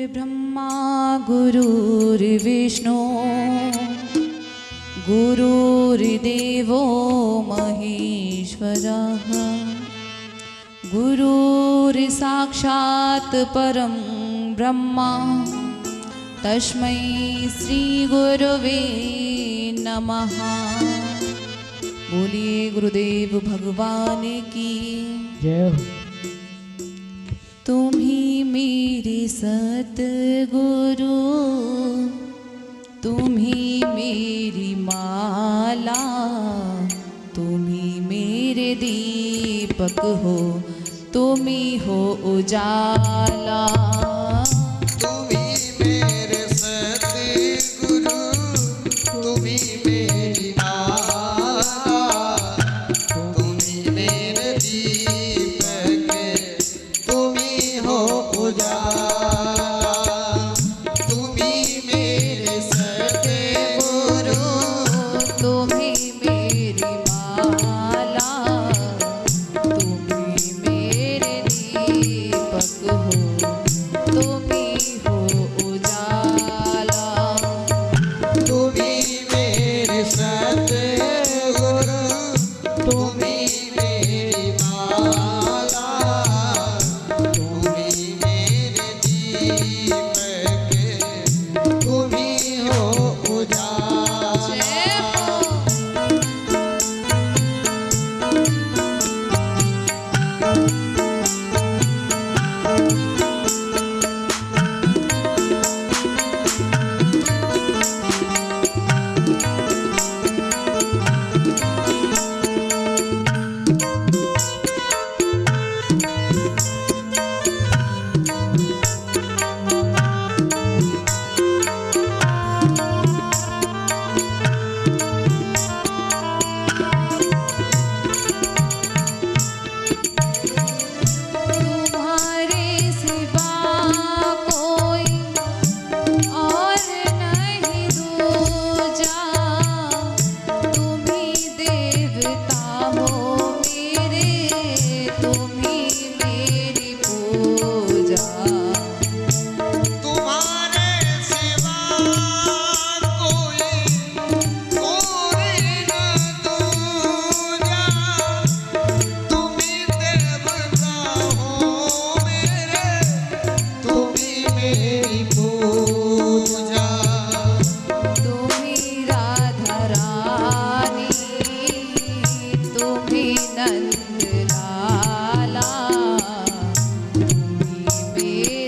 गुरुर्ब्रह्मा गुरुर्विष्णु गुरुर्देवो महेश्वरः गुरुर्साक्षात् परं ब्रह्मा तस्मै श्री गुरवे नमः। बोलिए गुरुदेव भगवान की जय हो। तुम ही मेरे सतगुरु, तुम ही मेरी माला, तुम ही मेरे दीपक हो, तुम ही हो उजाला। तुम ही मेरे सतगुरु, तुम ही मेरी माला, तुम ही मेरे दीपक, तुम ही हो उजाला। तुम ही मेरे सतगुरु, तुम ही मेरी माला, तुम ही मेरे दीपक हो, तुम ही हो उजाला। तुम ही मेरे सतगुरु, तुम ही मेरी माला, तुम ही मेरे दीपक, तुम ही हो उजाला। जय हो। तुम्हारे सिवा कोई और नहीं दूजा, तुम ही देवता हो मेरे, तुम ही मेरी पूजा। तुम्हारे सिवा कोई और न दूजा, तुम ही देवता हो मेरे, तुम ही मेरी पूजा। तुम ही राधा रानी, तुम ही नंद लाला, तुम ही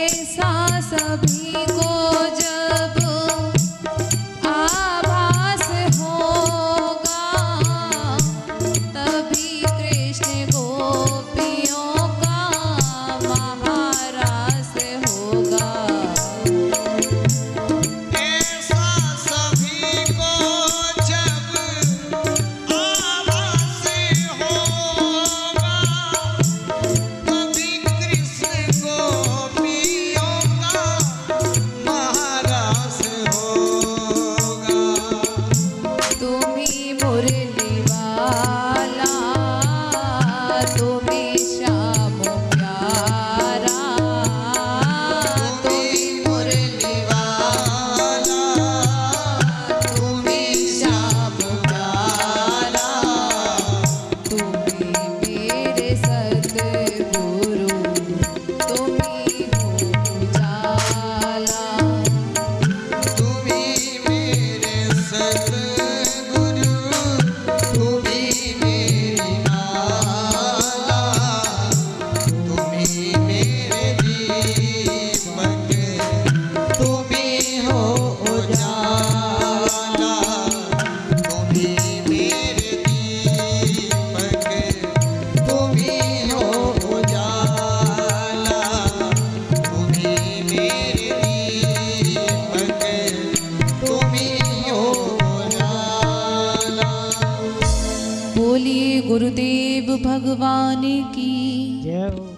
ऐसा सभी को जब आभास होगा, तभी कृष्ण गोपियों का महारास होगा। ऐसा सभी को जब आभास होगा, तभी कृष्ण गोपियों का महारास होगा। तुम्ही मुरली वाला, तुम्ही श्याम प्यारा, तुम्ही मुरली वाला, तुम्ही श्याम प्यारा, तुम्ही मेरे सतगुरु, तुम्ही हो उजाला। तुम्ही मेरे सतगुरु, तुम्ही मेरी माला, तुम्ही मेरे दीपक, तुम्ही हो उजाला। तुम्ही मेरे दीपक, तुम्ही हो उजाला। तुम्ही मेरे दीपक, तुम्ही हो उजाला। बोलिए गुरुदेव भगवान की जय हो।